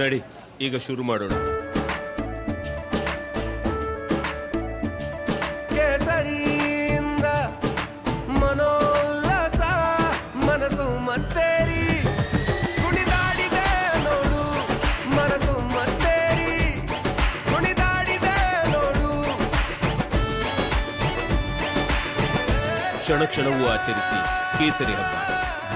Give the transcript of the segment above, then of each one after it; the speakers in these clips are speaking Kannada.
ನಡಿ, ಈಗ ಶುರು ಮಾಡೋಣ. ಕೇಸರಿಯಿಂದ ಮನೋಲ್ಲಾಸ ಮನಸ್ಸು ಮತ್ತೇರಿ ಕುಣಿದಾಡಿದೆ ನೋಡು, ಮನಸ್ಸು ಮತ್ತೇರಿ ಕುಣಿದಾಡಿದೆ ನೋಡು. ಕ್ಷಣ ಕ್ಷಣವೂ ಆಚರಿಸಿ ಕೇಸರಿ ಹಬ್ಬ.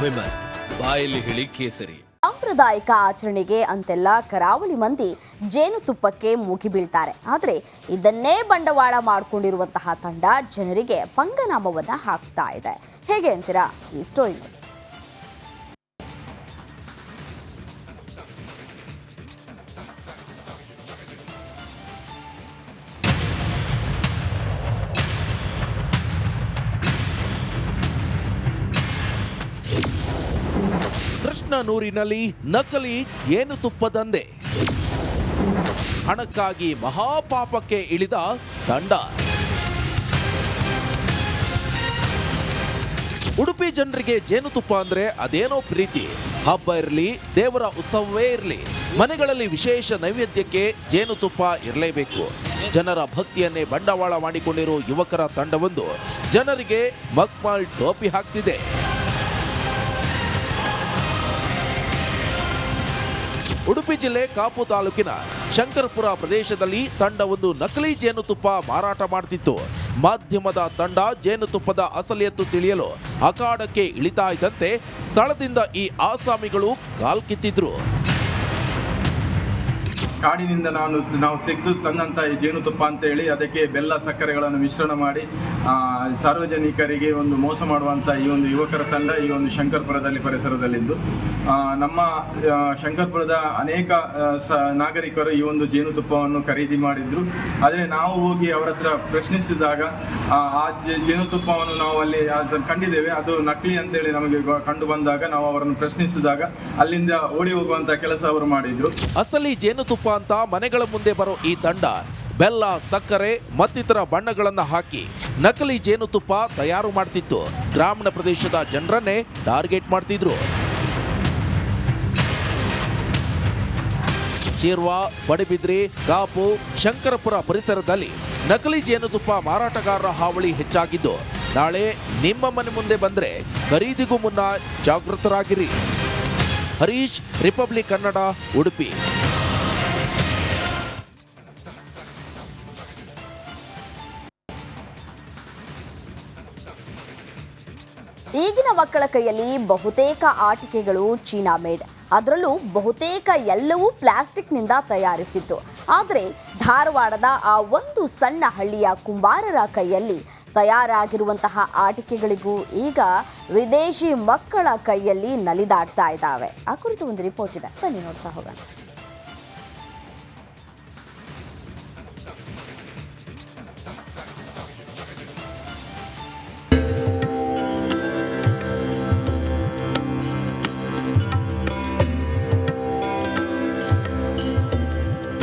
ವಿಮಲ್, ಬಾಯಲ್ಲಿ ಹೇಳಿ ಕೇಸರಿ. ಸಾಂಪ್ರದಾಯಿಕ ಆಚರಣೆಗೆ ಅಂತೆಲ್ಲ ಕರಾವಳಿ ಮಂದಿ ಜೇನುತುಪ್ಪಕ್ಕೆ ಮುಗಿಬೀಳ್ತಾರೆ. ಆದರೆ ಇದನ್ನೇ ಬಂಡವಾಳ ಮಾಡಿಕೊಂಡಿರುವಂತಹ ತಂಡ ಜನರಿಗೆ ಪಂಗನಾಮವನ್ನು ಹಾಕ್ತಾ ಇದೆ. ಹೇಗೆ ಅಂತೀರಾ? ಈ ಸ್ಟೋರಿ ನೋಡಿ. ಕೃಷ್ಣನೂರಿನಲ್ಲಿ ನಕಲಿ ಜೇನುತುಪ್ಪ ದಂಧೆ, ಹಣಕ್ಕಾಗಿ ಮಹಾಪಾಪಕ್ಕೆ ಇಳಿದ ತಂಡ. ಉಡುಪಿ ಜನರಿಗೆ ಜೇನುತುಪ್ಪ ಅಂದ್ರೆ ಅದೇನೋ ಪ್ರೀತಿ. ಹಬ್ಬ ಇರಲಿ, ದೇವರ ಉತ್ಸವವೇ ಇರಲಿ, ಮನೆಗಳಲ್ಲಿ ವಿಶೇಷ ನೈವೇದ್ಯಕ್ಕೆ ಜೇನುತುಪ್ಪ ಇರಲೇಬೇಕು. ಜನರ ಭಕ್ತಿಯನ್ನೇ ಬಂಡವಾಳ ಮಾಡಿಕೊಂಡಿರೋ ಯುವಕರ ತಂಡವೊಂದು ಜನರಿಗೆ ಮಕ್ಮಾಲ್ ಟೋಪಿ ಹಾಕ್ತಿದೆ. ಉಡುಪಿ ಜಿಲ್ಲೆ ಕಾಪು ತಾಲೂಕಿನ ಶಂಕರಪುರ ಪ್ರದೇಶದಲ್ಲಿ ತಂಡವೊಂದು ನಕಲಿ ಜೇನುತುಪ್ಪ ಮಾರಾಟ ಮಾಡ್ತಿತ್ತು. ಮಾಧ್ಯಮದ ತಂಡ ಜೇನುತುಪ್ಪದ ಅಸಲಿಯತ್ತು ತಿಳಿಯಲು ಅಖಾಡಕ್ಕೆ ಇಳಿತಾ ಇದ್ದಂತೆ ಸ್ಥಳದಿಂದ ಈ ಆಸಾಮಿಗಳು ಕಾಲ್ಕಿತ್ತಿದ್ರು. ಕಾಡಿನಿಂದ ನಾವು ತೆಗೆದು ತಂದಂಥ ಈ ಜೇನುತುಪ್ಪ ಅಂತ ಹೇಳಿ ಅದಕ್ಕೆ ಬೆಲ್ಲ ಸಕ್ಕರೆಗಳನ್ನು ಮಿಶ್ರಣ ಮಾಡಿ ಸಾರ್ವಜನಿಕರಿಗೆ ಒಂದು ಮೋಸ ಮಾಡುವಂಥ ಈ ಒಂದು ಯುವಕರ ತಂಡ ಈ ಒಂದು ಶಂಕರಪುರದಲ್ಲಿ ಪರಿಸರದಲ್ಲಿದ್ದು, ನಮ್ಮ ಶಂಕರಪುರದ ಅನೇಕ ನಾಗರಿಕರು ಈ ಒಂದು ಜೇನುತುಪ್ಪವನ್ನು ಖರೀದಿ ಮಾಡಿದ್ರು. ಆದರೆ ನಾವು ಹೋಗಿ ಅವರ ಹತ್ರ ಪ್ರಶ್ನಿಸಿದಾಗ ಆ ಜೇನುತುಪ್ಪವನ್ನು ನಾವು ಅಲ್ಲಿ ಅದನ್ನು ಕಂಡಿದ್ದೇವೆ, ಅದು ನಕಲಿ ಅಂತೇಳಿ ನಮಗೆ ಕಂಡು ಬಂದಾಗ ನಾವು ಅವರನ್ನು ಪ್ರಶ್ನಿಸಿದಾಗ ಅಲ್ಲಿಂದ ಓಡಿ ಹೋಗುವಂಥ ಕೆಲಸ ಅವರು ಮಾಡಿದ್ರು. ಅಸಲಿ ಜೇನುತುಪ್ಪ ಅಂತ ಮನೆಗಳ ಮುಂದೆ ಬರೋ ಈ ತಂಡ ಬೆಲ್ಲ, ಸಕ್ಕರೆ ಮತ್ತಿತರ ಬಣ್ಣಗಳನ್ನು ಹಾಕಿ ನಕಲಿ ಜೇನುತುಪ್ಪ ತಯಾರು ಮಾಡ್ತಿತ್ತು. ಗ್ರಾಮೀಣ ಪ್ರದೇಶದ ಜನರನ್ನೇ ಟಾರ್ಗೆಟ್ ಮಾಡ್ತಿದ್ರು. ಶಿರ್ವಾ, ಪಡುಬಿದ್ರಿ, ಕಾಪು, ಶಂಕರಪುರ ಪರಿಸರದಲ್ಲಿ ನಕಲಿ ಜೇನುತುಪ್ಪ ಮಾರಾಟಗಾರರ ಹಾವಳಿ ಹೆಚ್ಚಾಗಿದ್ದು, ನಾಳೆ ನಿಮ್ಮ ಮನೆ ಮುಂದೆ ಬಂದ್ರೆ ಖರೀದಿಗೂ ಮುನ್ನ ಜಾಗೃತರಾಗಿರಿ. ಹರೀಶ್, ರಿಪಬ್ಲಿಕ್ ಕನ್ನಡ, ಉಡುಪಿ. ಈಗಿನ ಮಕ್ಕಳ ಕೈಯಲ್ಲಿ ಬಹುತೇಕ ಆಟಿಕೆಗಳು ಚೀನಾ ಮೇಡ್, ಅದರಲ್ಲೂ ಬಹುತೇಕ ಎಲ್ಲವೂ ಪ್ಲಾಸ್ಟಿಕ್ನಿಂದ ತಯಾರಿಸಿತ್ತು. ಆದರೆ ಧಾರವಾಡದ ಆ ಒಂದು ಸಣ್ಣ ಹಳ್ಳಿಯ ಕುಂಬಾರರ ಕೈಯಲ್ಲಿ ತಯಾರಾಗಿರುವಂತಹ ಆಟಿಕೆಗಳಿಗೂ ಈಗ ವಿದೇಶಿ ಮಕ್ಕಳ ಕೈಯಲ್ಲಿ ನಲಿದಾಡ್ತಾ ಇದ್ದಾವೆ. ಆ ಕುರಿತು ಒಂದು ರಿಪೋರ್ಟ್ ಇದೆ, ಬನ್ನಿ ನೋಡ್ತಾ ಹೋಗೋಣ.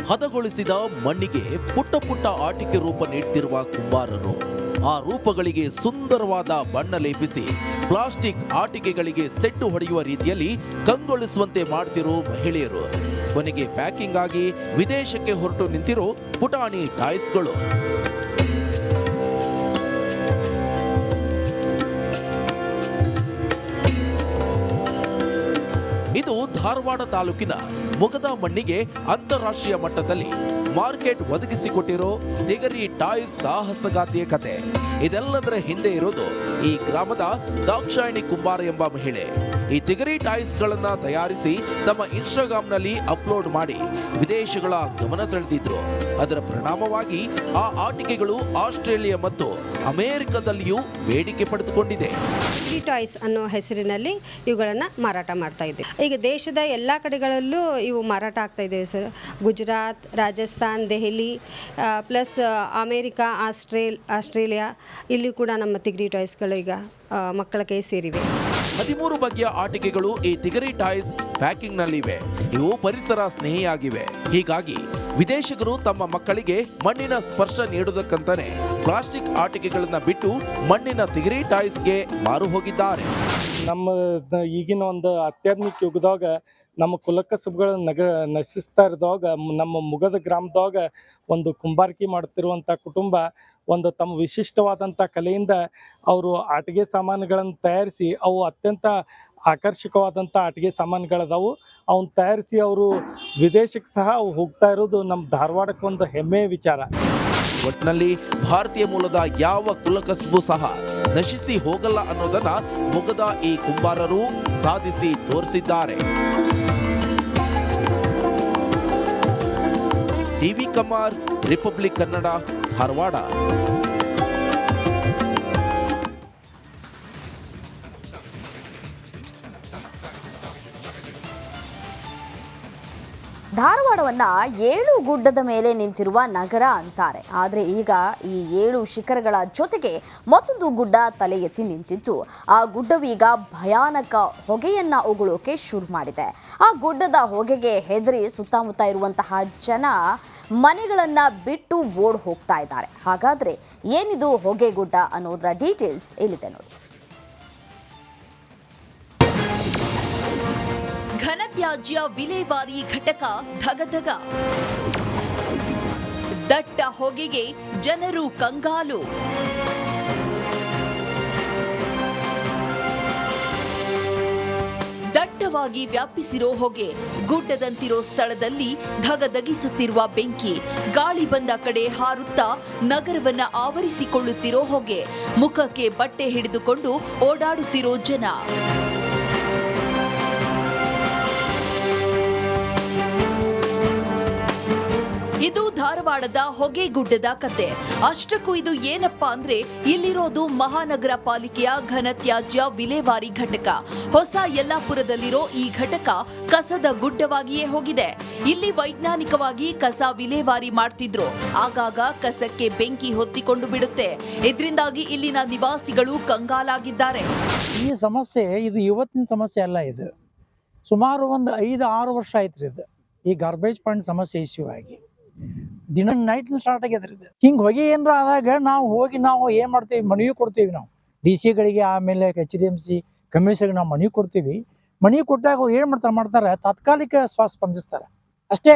ಹದಗೊಳಿಸಿದ ಮಣ್ಣಿಗೆ ಪುಟ್ಟ ಪುಟ್ಟ ಆಟಿಕೆ ರೂಪ ನೀಡ್ತಿರುವ ಕುಂಬಾರರು ಆ ರೂಪಗಳಿಗೆ ಸುಂದರವಾದ ಬಣ್ಣ ಲೇಪಿಸಿ ಪ್ಲಾಸ್ಟಿಕ್ ಆಟಿಕೆಗಳಿಗೆ ಸೆಟ್ಟು ಹೊಡೆಯುವ ರೀತಿಯಲ್ಲಿ ಕಂಗೊಳಿಸುವಂತೆ ಮಾಡ್ತಿರೋ ಮಹಿಳೆಯರು. ಕೊನೆಗೆ ಪ್ಯಾಕಿಂಗ್ ಆಗಿ ವಿದೇಶಕ್ಕೆ ಹೊರಟು ನಿಂತಿರೋ ಪುಟಾಣಿ ಟಾಯ್ಸ್ಗಳು. ಇದು ಧಾರವಾಡ ತಾಲೂಕಿನ ಮೊಗದ ಮಣ್ಣಿಗೆ ಅಂತಾರಾಷ್ಟ್ರೀಯ ಮಟ್ಟದಲ್ಲಿ ಮಾರ್ಕೆಟ್ ಒದಗಿಸಿಕೊಟ್ಟಿರೋ ತಿಗರಿ ಟಾಯ್ಸ್ ಸಾಹಸಗಾತಿಯ ಕತೆ. ಇದೆಲ್ಲದರ ಹಿಂದೆ ಇರೋದು ಈ ಗ್ರಾಮದ ದಾಕ್ಷಾಯಿಣಿ ಕುಂಬಾರ ಎಂಬ ಮಹಿಳೆ. ಈ ತಿಗರಿ ಟಾಯ್ಸ್ ಗಳನ್ನ ತಯಾರಿಸಿ ತಮ್ಮ ಇನ್ಸ್ಟಾಗ್ರಾಂನಲ್ಲಿ ಅಪ್ಲೋಡ್ ಮಾಡಿ ವಿದೇಶಗಳ ಗಮನ ಸೆಳೆದಿದ್ರು. ಅದರ ಪರಿಣಾಮವಾಗಿ ಆ ಆಟಿಕೆಗಳು ಆಸ್ಟ್ರೇಲಿಯಾ ಮತ್ತು ಅಮೆರಿಕದಲ್ಲಿಯೂ ಬೇಡಿಕೆ ಪಡೆದುಕೊಂಡಿದೆ. ತಿಗರಿ ಟಾಯ್ಸ್ ಅನ್ನೋ ಹೆಸರಿನಲ್ಲಿ ಇವುಗಳನ್ನು ಮಾರಾಟ ಮಾಡ್ತಾ ಇದ್ದೇವೆ. ಈಗ ದೇಶದ ಎಲ್ಲ ಕಡೆಗಳಲ್ಲೂ ಇವು ಮಾರಾಟ ಆಗ್ತಾ ಇದ್ದೇವೆ sir. Gujarat, Rajasthan, Delhi plus America, Australia ಇಲ್ಲಿ ಕೂಡ ನಮ್ಮ ತಿಗರಿ ಟಾಯ್ಸ್ಗಳು ಈಗ ಮಕ್ಕಳ ಕೈ ಸೇರಿವೆ. 13 ಬಗೆಯ ಆಟಿಕೆಗಳು ಈ ತಿಗರಿ ಟಾಯ್ಸ್ ಪ್ಯಾಕಿಂಗ್ ನಲ್ಲಿವೆ. ಇವು ಪರಿಸರ ಸ್ನೇಹಿಯಾಗಿವೆ. ಹೀಗಾಗಿ ವಿದೇಶಿಗರು ತಮ್ಮ ಮಕ್ಕಳಿಗೆ ಮಣ್ಣಿನ ಸ್ಪರ್ಶ ನೀಡುವುದಕ್ಕಂತಾನೆ ಪ್ಲಾಸ್ಟಿಕ್ ಆಟಿಕೆಗಳನ್ನ ಬಿಟ್ಟು ಮಣ್ಣಿನ ತಿಗರಿ ಟಾಯ್ಸ್ಗೆ ಮಾರು ಹೋಗಿದ್ದಾರೆ. ನಮ್ಮ ಈಗಿನ ಒಂದು ಅತ್ಯಾಧುನಿಕ ಯುಗದಾಗ ನಮ್ಮ ಕುಲಕಸಬುಗಳ ನಶಿಸ್ತಾ ಇರೋದಾಗ ನಮ್ಮ ಮುಗದ ಗ್ರಾಮದಾಗ ಒಂದು ಕುಂಬಾರಿಕೆ ಮಾಡ್ತಿರುವಂಥ ಕುಟುಂಬ ಒಂದು ತಮ್ಮ ವಿಶಿಷ್ಟವಾದಂಥ ಕಲೆಯಿಂದ ಅವರು ಆಟಿಕೆ ಸಾಮಾನುಗಳನ್ನು ತಯಾರಿಸಿ ಅವು ಅತ್ಯಂತ ಆಕರ್ಷಕವಾದಂಥ ಆಟಿಕೆ ಸಾಮಾನುಗಳದಾವು ಅವನ್ನ ತಯಾರಿಸಿ ಅವರು ವಿದೇಶಕ್ಕೆ ಸಹ ಅವು ಹೋಗ್ತಾ ಇರೋದು ನಮ್ಮ ಧಾರವಾಡಕ್ಕೆ ಒಂದು ಹೆಮ್ಮೆಯ ವಿಚಾರ. ಒಟ್ನಲ್ಲಿ ಭಾರತೀಯ ಮೂಲದ ಯಾವ ಕುಲಕಸಬು ಸಹ ನಶಿಸಿ ಹೋಗಲ್ಲ ಅನ್ನೋದನ್ನ ಮೊಗದ ಈ ಕುಂಬಾರರು ಸಾಧಿಸಿ ತೋರಿಸಿದ್ದಾರೆ. ಟಿವಿ ಕಮಾರ್, ರಿಪಬ್ಲಿಕ್ ಕನ್ನಡ, ಧಾರವಾಡ. ಧಾರವಾಡವನ್ನ 7 ಗುಡ್ಡದ ಮೇಲೆ ನಿಂತಿರುವ ನಗರ ಅಂತಾರೆ. ಆದರೆ ಈಗ ಈ 7 ಶಿಖರಗಳ ಜೊತೆಗೆ ಮತ್ತೊಂದು ಗುಡ್ಡ ತಲೆ ಎತ್ತಿ ನಿಂತಿದ್ದು ಆ ಗುಡ್ಡವೀಗ ಭಯಾನಕ ಹೊಗೆಯನ್ನ ಉಗುಳೋಕೆ ಶುರು ಮಾಡಿದೆ. ಆ ಗುಡ್ಡದ ಹೊಗೆಗೆ ಹೆದರಿ ಸುತ್ತಮುತ್ತ ಇರುವಂತಹ ಜನ ಮನೆಗಳನ್ನ ಬಿಟ್ಟು ಓಡ್ ಹೋಗ್ತಾ ಇದ್ದಾರೆ. ಹಾಗಾದ್ರೆ ಏನಿದು ಹೊಗೆ ಗುಡ್ಡ ಅನ್ನೋದರ ಡೀಟೇಲ್ಸ್ ಇಲ್ಲಿದೆ ನೋಡಿ. ಘನತ್ಯಾಜ್ಯ ವಿಲೇವಾರಿ ಘಟಕ ಧಗಧಗ, ದಟ್ಟ ಹೊಗೆಗೆ ಜನರು ಕಂಗಾಲು. ದಟ್ಟವಾಗಿ ವ್ಯಾಪಿಸಿರೋ ಹೊಗೆ, ಗುಡ್ಡದಂತಿರೋ ಸ್ಥಳದಲ್ಲಿ ಧಗಧಗಿಸುತ್ತಿರುವ ಬೆಂಕಿ, ಗಾಳಿ ಬಂದ ಕಡೆ ಹಾರುತ್ತಾ ನಗರವನ್ನ ಆವರಿಸಿಕೊಳ್ಳುತ್ತಿರೋ ಹೊಗೆ, ಮುಖಕ್ಕೆ ಬಟ್ಟೆ ಹಿಡಿದುಕೊಂಡು ಓಡಾಡುತ್ತಿರೋ ಜನ. ಇದು ಧಾರವಾಡದ ಹೊಗೆಗುಡ್ಡದ ಕತೆ. ಅಷ್ಟಕ್ಕೂ ಇದು ಏನಪ್ಪಾ ಅಂದ್ರೆ, ಇಲ್ಲಿರೋದು ಮಹಾನಗರ ಪಾಲಿಕೆಯ ಘನತ್ಯಾಜ್ಯ ವಿಲೇವಾರಿ ಘಟಕ. ಹೊಸ ಯಲ್ಲಾಪುರದಲ್ಲಿರೋ ಈ ಘಟಕ ಕಸದ ಗುಡ್ಡವಾಗಿಯೇ ಹೋಗಿದೆ. ಇಲ್ಲಿ ವೈಜ್ಞಾನಿಕವಾಗಿ ಕಸ ವಿಲೇವಾರಿ ಮಾಡ್ತಿದ್ರು. ಆಗಾಗ ಕಸಕ್ಕೆ ಬೆಂಕಿ ಹೊತ್ತಿಕೊಂಡು ಬಿಡುತ್ತೆ. ಇದರಿಂದಾಗಿ ಇಲ್ಲಿನ ನಿವಾಸಿಗಳು ಕಂಗಾಲಾಗಿದ್ದಾರೆ. ಈ ಸಮಸ್ಯೆ ಇದು ಇವತ್ತಿನ ಸಮಸ್ಯೆ ಅಲ್ಲ. ಇದು ಸುಮಾರು ಒಂದು 5-6 ವರ್ಷ ಆಯ್ತು. ಇದು ಈ ಗಾರ್ಬೇಜ್ ಪಾಯಿಂಟ್ ಸಮಸ್ಯೆ ಇಶ್ಯೂ ಆಗಿ ದಿನ ನೈಟ್ ಸ್ಟಾರ್ಟ್ ಆಗ್ಯದ್ರಿ. ಇದು ಹಿಂಗೆ ಹೊಗೆ ಏನಾರ ಆದಾಗ ನಾವು ಏನ್ ಮಾಡ್ತೀವಿ, ಮನವಿ ಕೊಡ್ತೀವಿ ನಾವು DC ಗಳಿಗೆ, ಆಮೇಲೆ HDMC ಕಮಿಷನ್ಗೆ ನಾವು ಮನವಿ ಕೊಡ್ತೀವಿ. ಮನವಿ ಕೊಟ್ಟಾಗ ಏನ್ ಮಾಡ್ತಾರೆ ತಾತ್ಕಾಲಿಕ ಸ್ಪಂದಿಸ್ತಾರೆ ಅಷ್ಟೇ.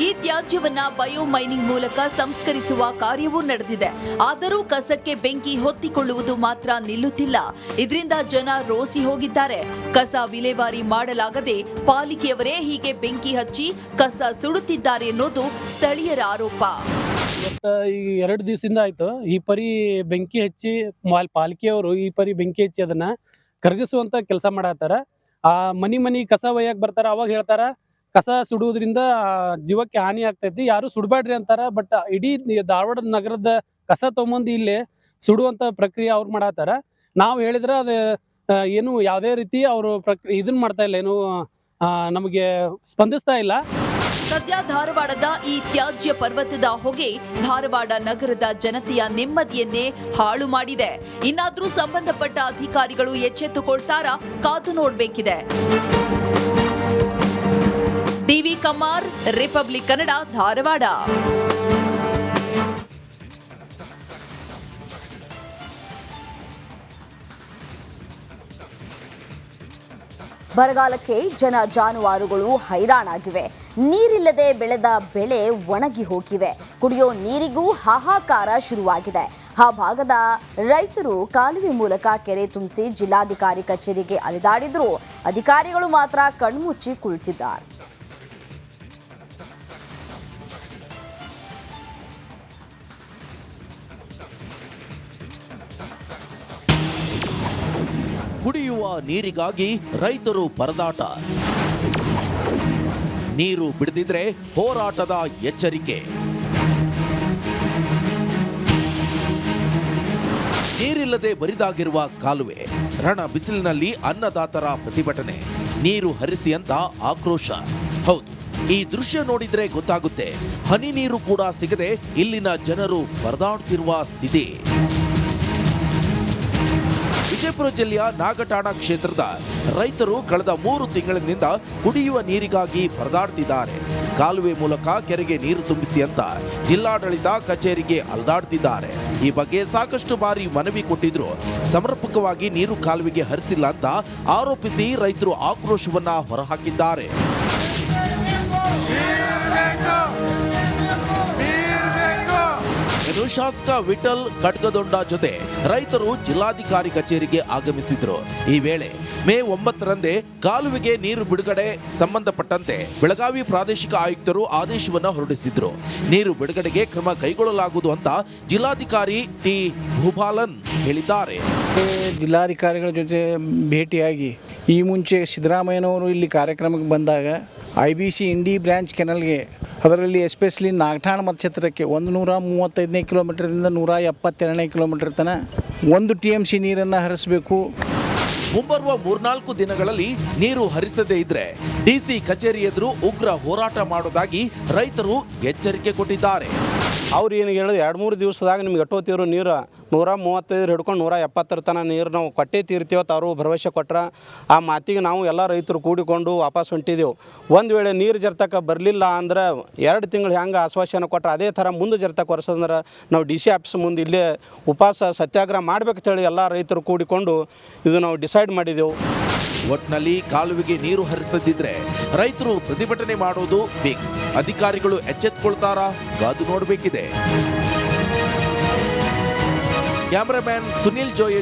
ಈ ತ್ಯಾಜ್ಯವನ್ನ ಬಯೋ ಮೈನಿಂಗ್ ಮೂಲಕ ಸಂಸ್ಕರಿಸುವ ಕಾರ್ಯವೂ ನಡೆದಿದೆ. ಆದರೂ ಕಸಕ್ಕೆ ಬೆಂಕಿ ಹೊತ್ತಿಕೊಳ್ಳುವುದು ಮಾತ್ರ ನಿಲ್ಲುತ್ತಿಲ್ಲ. ಇದರಿಂದ ಜನ ರೋಸಿ ಹೋಗಿದ್ದಾರೆ. ಕಸ ವಿಲೇವಾರಿ ಮಾಡಲಾಗದೆ ಪಾಲಿಕೆಯವರೇ ಹೀಗೆ ಬೆಂಕಿ ಹಚ್ಚಿ ಕಸ ಸುಡುತ್ತಿದ್ದಾರೆ ಅನ್ನೋದು ಸ್ಥಳೀಯರ ಆರೋಪ. ಈ 2 ದಿವಸದಿಂದ ಆಯ್ತು ಈ ಪರಿ ಬೆಂಕಿ ಹಚ್ಚಿ ಪಾಲಿಕೆಯವರು ಈ ಪರಿ ಬೆಂಕಿ ಹಚ್ಚಿ ಅದನ್ನ ಕರಗಿಸುವಂತ ಕೆಲಸ ಮಾಡತ್ತಾರ. ಆ ಮನಿ ಕಸ ಒಯ್ಯಕ್ ಬರ್ತಾರ. ಅವಾಗ ಹೇಳ್ತಾರ ಕಸ ಸುಡುವುದರಿಂದ ಜೀವಕ್ಕೆ ಹಾನಿ ಆಗ್ತೈತಿ, ಯಾರು ಸುಡಬೇಡ್ರಿ ಅಂತಾರ. ಬಟ್ ಇಡೀ ಧಾರವಾಡ ನಗರದ ಕಸ ತಗೊಂಬಂದು ಇಲ್ಲಿ ಸುಡುವಂತ ಪ್ರಕ್ರಿಯೆ ಅವ್ರು ಮಾಡತ್ತಾರ. ನಾವು ಹೇಳಿದ್ರೆ ಅದು ಏನು ಯಾವುದೇ ರೀತಿ ಅವರು ಇದನ್ನ ಮಾಡ್ತಾ ಇಲ್ಲ, ಏನು ನಮಗೆ ಸ್ಪಂದಿಸ್ತಾ ಇಲ್ಲ. ಸದ್ಯ ಧಾರವಾಡದ ಈ ತ್ಯಾಜ್ಯ ಪರ್ವತದ ಹೊಗೆ ಧಾರವಾಡ ನಗರದ ಜನತೆಯ ನೆಮ್ಮದಿಯನ್ನೇ ಹಾಳು ಮಾಡಿದೆ. ಇನ್ನಾದ್ರೂ ಸಂಬಂಧಪಟ್ಟ ಅಧಿಕಾರಿಗಳು ಎಚ್ಚೆತ್ತುಕೊಳ್ತಾರಾ ಕಾದು ನೋಡ್ಬೇಕಿದೆ. ಟಿವಿ ಕಮಾರ್, ರಿಪಬ್ಲಿಕ್ ಕನ್ನಡ, ಧಾರವಾಡ. ಬರಗಾಲಕ್ಕೆ ಜನ ಜಾನುವಾರುಗಳು ಹೈರಾಣಾಗಿವೆ. ನೀರಿಲ್ಲದೆ ಬೆಳೆದ ಬೆಳೆ ಒಣಗಿ ಹೋಗಿವೆ. ಕುಡಿಯೋ ನೀರಿಗೂ ಹಾಹಾಕಾರ ಶುರುವಾಗಿದೆ. ಆ ಭಾಗದ ರೈತರು ಕಾಲುವೆ ಮೂಲಕ ಕೆರೆ ತುಂಬಿಸಿ ಜಿಲ್ಲಾಧಿಕಾರಿ ಕಚೇರಿಗೆ ಅಲೆದಾಡಿದ್ರು. ಅಧಿಕಾರಿಗಳು ಮಾತ್ರ ಕಣ್ಮುಚ್ಚಿ ಕುಳಿತಿದ್ದಾರೆ. ಕುಡಿಯುವ ನೀರಿಗಾಗಿ ರೈತರು ಪರದಾಟ. ನೀರು ಬಿಡದಿದ್ರೆ ಹೋರಾಟದ ಎಚ್ಚರಿಕೆ. ನೀರಿಲ್ಲದೆ ಬರಿದಾಗಿರುವ ಕಾಲುವೆ, ರಣ ಬಿಸಿಲಿನಲ್ಲಿ ಅನ್ನದಾತರ ಪ್ರತಿಭಟನೆ, ನೀರು ಹರಿಸಿ ಅಂತ ಆಕ್ರೋಶ. ಹೌದು, ಈ ದೃಶ್ಯ ನೋಡಿದ್ರೆ ಗೊತ್ತಾಗುತ್ತೆ, ಹನಿ ನೀರು ಕೂಡ ಸಿಗದೆ ಇಲ್ಲಿನ ಜನರು ಪರದಾಡುತ್ತಿರುವ ಸ್ಥಿತಿ. ವಿಜಯಪುರ ಜಿಲ್ಲೆಯ ನಾಗಠಾಣ ಕ್ಷೇತ್ರದ ರೈತರು ಕಳೆದ 3 ತಿಂಗಳಿನಿಂದ ಕುಡಿಯುವ ನೀರಿಗಾಗಿ ಪರದಾಡ್ತಿದ್ದಾರೆ. ಕಾಲುವೆ ಮೂಲಕ ಕೆರೆಗೆ ನೀರು ತುಂಬಿಸಿ ಅಂತ ಜಿಲ್ಲಾಡಳಿತ ಕಚೇರಿಗೆ ಅಲ್ದಾಡ್ತಿದ್ದಾರೆ. ಈ ಬಗ್ಗೆ ಸಾಕಷ್ಟು ಬಾರಿ ಮನವಿ ಕೊಟ್ಟಿದ್ರು ಸಮರ್ಪಕವಾಗಿ ನೀರು ಕಾಲುವೆಗೆ ಹರಿಸಿಲ್ಲ ಅಂತ ಆರೋಪಿಸಿ ರೈತರು ಆಕ್ರೋಶವನ್ನ ಹೊರಹಾಕಿದ್ದಾರೆ. ಶಾಸಕ ವಿಠಲ್ ಖಡ್ಗದೊಂಡ ಜೊತೆ ರೈತರು ಜಿಲ್ಲಾಧಿಕಾರಿ ಕಚೇರಿಗೆ ಆಗಮಿಸಿದ್ರು. ಈ ವೇಳೆ ಮೇ 9ರಂದೇ ಕಾಲುವೆಗೆ ನೀರು ಬಿಡುಗಡೆ ಸಂಬಂಧಪಟ್ಟಂತೆ ಬೆಳಗಾವಿ ಪ್ರಾದೇಶಿಕ ಆಯುಕ್ತರು ಆದೇಶವನ್ನ ಹೊರಡಿಸಿದ್ರು. ನೀರು ಬಿಡುಗಡೆಗೆ ಕ್ರಮ ಕೈಗೊಳ್ಳಲಾಗುವುದು ಅಂತ ಜಿಲ್ಲಾಧಿಕಾರಿ ಟಿ ಭೂಪಾಲನ್ ಹೇಳಿದ್ದಾರೆ. ಜಿಲ್ಲಾಧಿಕಾರಿಗಳ ಜೊತೆ ಭೇಟಿಯಾಗಿ ಈ ಮುಂಚೆ ಸಿದ್ದರಾಮಯ್ಯನವರು ಇಲ್ಲಿ ಕಾರ್ಯಕ್ರಮಕ್ಕೆ ಬಂದಾಗ IBC ಇಂಡಿ ಬ್ರ್ಯಾಂಚ್ ಕೆನಲ್ಗೆ, ಅದರಲ್ಲಿ ಎಸ್ಪೆಷಲಿ ನಾಗಠಾಣ ಮತಕ್ಷೇತ್ರಕ್ಕೆ 135 ಕಿಲೋಮೀಟರ್ದಿಂದ 172 ಕಿಲೋಮೀಟರ್ ತನಕ 1 TMC ನೀರನ್ನು ಹರಿಸಬೇಕು. ಮುಂಬರುವ 3-4 ದಿನಗಳಲ್ಲಿ ನೀರು ಹರಿಸದೇ ಇದ್ರೆ DC ಕಚೇರಿ ಎದುರು ಉಗ್ರ ಹೋರಾಟ ಮಾಡೋದಾಗಿ ರೈತರು ಎಚ್ಚರಿಕೆ ಕೊಟ್ಟಿದ್ದಾರೆ. ಅವ್ರು ಏನು ಹೇಳಿದ್ರು 2-3 ದಿವಸದಾಗ ನಿಮ್ಗೆ ಎಟ್ಟೋತಿದ್ರು ನೀರು 135 ಹಿಡ್ಕೊಂಡು 170 ತನಕ ನೀರು ನಾವು ಕೊಟ್ಟೇ ತೀರ್ತೀವತ್ತು ಅವರು ಭರವಸೆ ಕೊಟ್ರೆ ಆ ಮಾತಿಗೆ ನಾವು ಎಲ್ಲ ರೈತರು ಕೂಡಿಕೊಂಡು ವಾಪಸ್ ಹೊಂಟಿದ್ದೆವು. ಒಂದು ವೇಳೆ ನೀರು ಜರ್ತಕ್ಕೆ ಬರಲಿಲ್ಲ ಅಂದ್ರೆ 2 ತಿಂಗಳು ಹೆಂಗೆ ಆಶ್ವಾಸನೆ ಕೊಟ್ಟರೆ ಅದೇ ಥರ ಮುಂದೆ ಜರ್ತಕ್ಕೆ ವರ್ಷದಂದ್ರೆ ನಾವು DC ಆಫೀಸ್ ಮುಂದೆ ಇಲ್ಲೇ ಉಪವಾಸ ಸತ್ಯಾಗ್ರಹ ಮಾಡ್ಬೇಕಂತೇಳಿ ಎಲ್ಲ ರೈತರು ಕೂಡಿಕೊಂಡು ಇದು ನಾವು ಡಿಸೈಡ್ ಮಾಡಿದೆವು. ಒಟ್ನಲ್ಲಿ ಕಾಲುವೆಗೆ ನೀರು ಹರಿಸದಿದ್ರೆ ರೈತರು ಪ್ರತಿಭಟನೆ ಮಾಡೋದು ಫಿಕ್ಸ್. ಅಧಿಕಾರಿಗಳು ಎಚ್ಚೆತ್ತುಕೊಳ್ತಾರಾ? ಕಾದು ನೋಡಬೇಕಿದೆ. Cameraman Sunil Joy